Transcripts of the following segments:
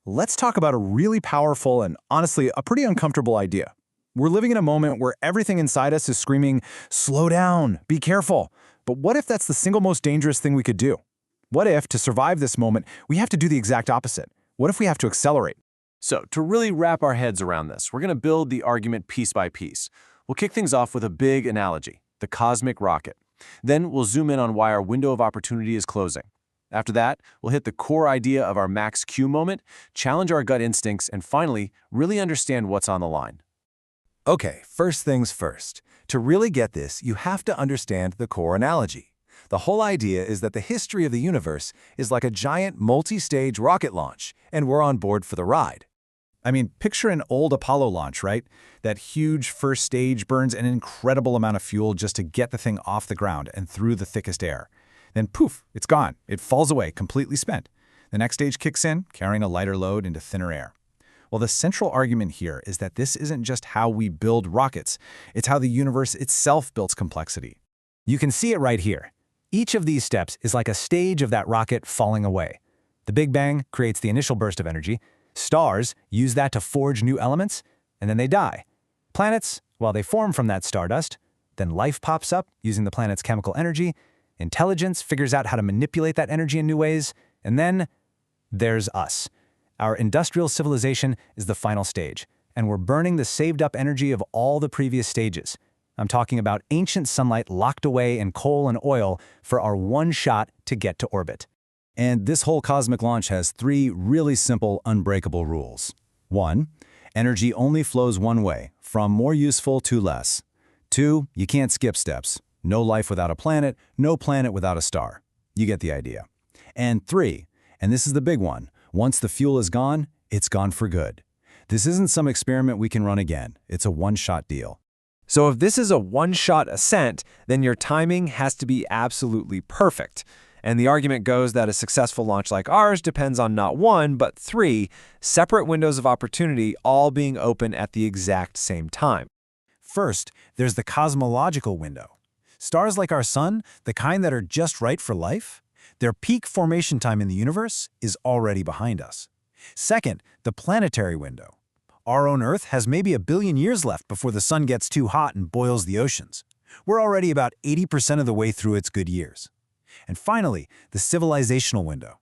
let's talk about a really powerful and honestly a pretty uncomfortable idea. We're living in a moment where everything inside us is screaming, slow down, be careful. But what if that's the single most dangerous thing we could do? What if, to survive this moment, we have to do the exact opposite? What if we have to accelerate? So, to really wrap our heads around this, we're going to build the argument piece by piece. We'll kick things off with a big analogy, the cosmic rocket. Then we'll zoom in on why our window of opportunity is closing. After that, we'll hit the core idea of our max Q moment, challenge our gut instincts, and finally, really understand what's on the line. Okay, first things first. To really get this, you have to understand the core analogy. The whole idea is that the history of the universe is like a giant multi-stage rocket launch, and we're on board for the ride. I mean, picture an old Apollo launch, right? That huge first stage burns an incredible amount of fuel just to get the thing off the ground and through the thickest air. Then poof, it's gone. It falls away, completely spent. The next stage kicks in, carrying a lighter load into thinner air. Well, the central argument here is that this isn't just how we build rockets. It's how the universe itself builds complexity. You can see it right here. Each of these steps is like a stage of that rocket falling away. The Big Bang creates the initial burst of energy. Stars use that to forge new elements, and then they die. Planets, well, they form from that stardust. Then life pops up using the planet's chemical energy. Intelligence figures out how to manipulate that energy in new ways. And then there's us. Our industrial civilization is the final stage, and we're burning the saved-up energy of all the previous stages. I'm talking about ancient sunlight locked away in coal and oil for our one shot to get to orbit. And this whole cosmic launch has 3 really simple, unbreakable rules. 1, energy only flows one way, from more useful to less. 2, you can't skip steps. No life without a planet, no planet without a star. You get the idea. And 3, and this is the big one, once the fuel is gone, it's gone for good. This isn't some experiment we can run again. It's a one-shot deal. So if this is a one-shot ascent, then your timing has to be absolutely perfect. And the argument goes that a successful launch like ours depends on not 1, but 3 separate windows of opportunity all being open at the exact same time. First, there's the cosmological window. Stars like our sun, the kind that are just right for life, their peak formation time in the universe is already behind us. Second, the planetary window. Our own Earth has maybe 1 billion years left before the sun gets too hot and boils the oceans. We're already about 80% of the way through its good years. And finally, the civilizational window.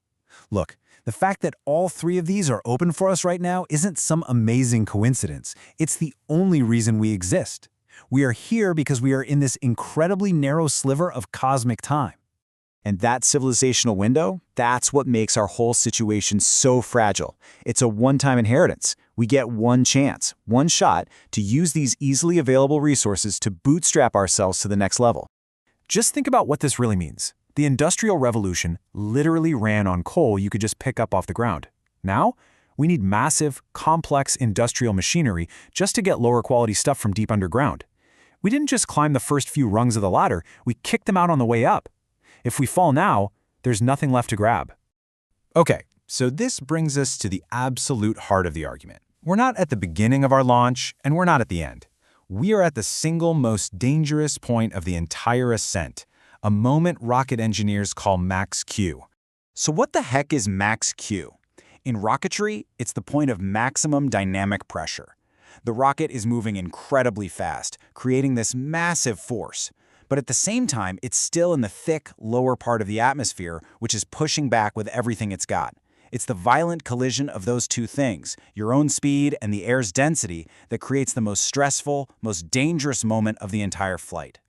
Look, the fact that all 3 of these are open for us right now isn't some amazing coincidence. It's the only reason we exist. We are here because we are in this incredibly narrow sliver of cosmic time. And that civilizational window, that's what makes our whole situation so fragile. It's a one-time inheritance. We get one chance, one shot, to use these easily available resources to bootstrap ourselves to the next level. Just think about what this really means. The Industrial Revolution literally ran on coal you could just pick up off the ground. Now, we need massive, complex industrial machinery just to get lower quality stuff from deep underground. We didn't just climb the first few rungs of the ladder, we kicked them out on the way up. If we fall now, there's nothing left to grab. Okay, so this brings us to the absolute heart of the argument. We're not at the beginning of our launch, and we're not at the end. We are at the single most dangerous point of the entire ascent, a moment rocket engineers call max Q. So what the heck is max Q? In rocketry, it's the point of maximum dynamic pressure. The rocket is moving incredibly fast, creating this massive force. But at the same time, it's still in the thick, lower part of the atmosphere, which is pushing back with everything it's got. It's the violent collision of those two things, your own speed and the air's density, that creates the most stressful, most dangerous moment of the entire flight.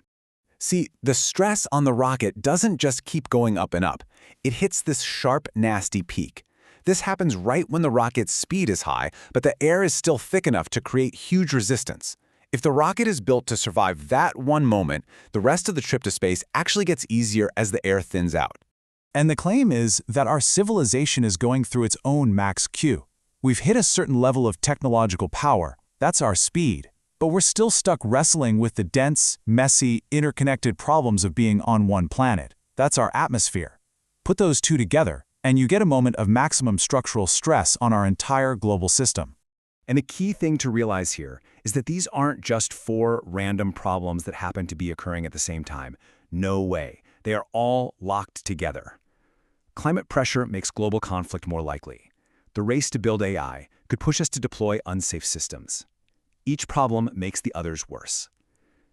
See, the stress on the rocket doesn't just keep going up and up. It hits this sharp, nasty peak. This happens right when the rocket's speed is high, but the air is still thick enough to create huge resistance. If the rocket is built to survive that one moment, the rest of the trip to space actually gets easier as the air thins out. And the claim is that our civilization is going through its own max Q. We've hit a certain level of technological power. That's our speed. But we're still stuck wrestling with the dense, messy, interconnected problems of being on one planet. That's our atmosphere. Put those two together, and you get a moment of maximum structural stress on our entire global system. And the key thing to realize here is that these aren't just 4 random problems that happen to be occurring at the same time. No way. They are all locked together. Climate pressure makes global conflict more likely. the race to build AI could push us to deploy unsafe systems. Each problem makes the others worse.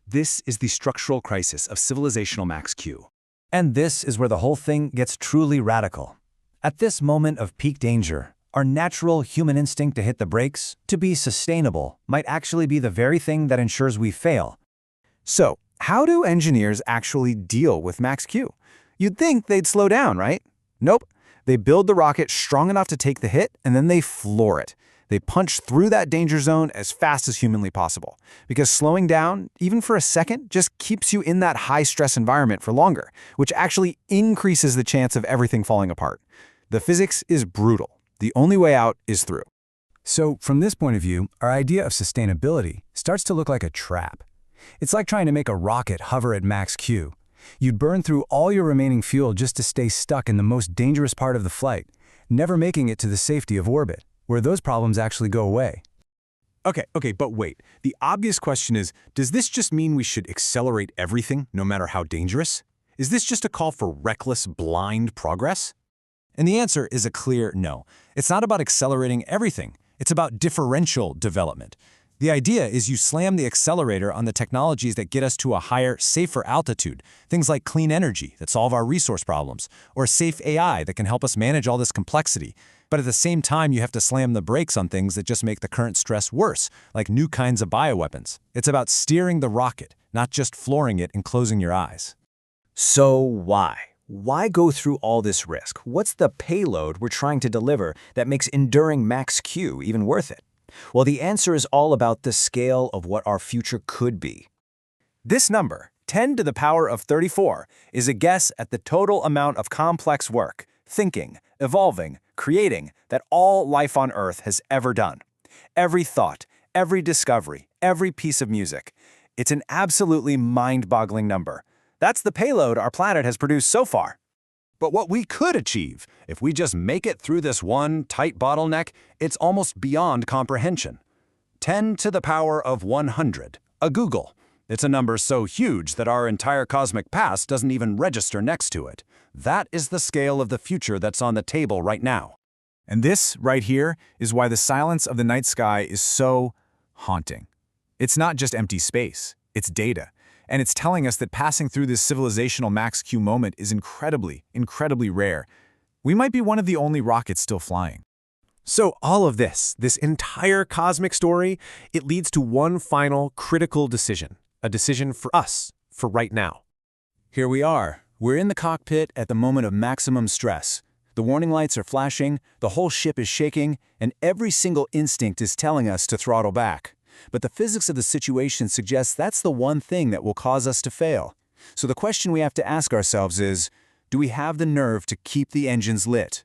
This is the structural crisis of civilizational Max-Q. And this is where the whole thing gets truly radical. At this moment of peak danger, our natural human instinct to hit the brakes, to be sustainable, might actually be the very thing that ensures we fail. So, how do engineers actually deal with Max-Q? You'd think they'd slow down, right? Nope. They build the rocket strong enough to take the hit, and then they floor it. They punch through that danger zone as fast as humanly possible. Because slowing down, even for a second, just keeps you in that high-stress environment for longer, which actually increases the chance of everything falling apart. The physics is brutal. The only way out is through. So, from this point of view, our idea of sustainability starts to look like a trap. It's like trying to make a rocket hover at Max-Q. You'd burn through all your remaining fuel just to stay stuck in the most dangerous part of the flight, never making it to the safety of orbit, where those problems actually go away. Okay, but wait. The obvious question is, does this just mean we should accelerate everything, no matter how dangerous? Is this just a call for reckless, blind progress? And the answer is a clear no. It's not about accelerating everything. It's about differential development. The idea is you slam the accelerator on the technologies that get us to a higher, safer altitude, things like clean energy that solve our resource problems, or safe AI that can help us manage all this complexity. But at the same time, you have to slam the brakes on things that just make the current stress worse, like new kinds of bioweapons. It's about steering the rocket, not just flooring it and closing your eyes. So why? Why go through all this risk? What's the payload we're trying to deliver that makes enduring Max-Q even worth it? Well, the answer is all about the scale of what our future could be. This number, 10 to the power of 34, is a guess at the total amount of complex work, thinking, evolving, creating that all life on Earth has ever done. Every thought, every discovery, every piece of music. It's an absolutely mind-boggling number. That's the payload our planet has produced so far. But what we could achieve, if we just make it through this one tight bottleneck, it's almost beyond comprehension. 10 to the power of 100, a Google. It's a number so huge that our entire cosmic past doesn't even register next to it. That is the scale of the future that's on the table right now. And this, right here, is why the silence of the night sky is so haunting. It's not just empty space, it's data. And it's telling us that passing through this civilizational Max-Q moment is incredibly, incredibly rare. We might be one of the only rockets still flying. So all of this entire cosmic story, it leads to one final critical decision. A decision for us, for right now. Here we are. We're in the cockpit at the moment of maximum stress. The warning lights are flashing, the whole ship is shaking, and every single instinct is telling us to throttle back. But the physics of the situation suggests that's the one thing that will cause us to fail. So the question we have to ask ourselves is, do we have the nerve to keep the engines lit?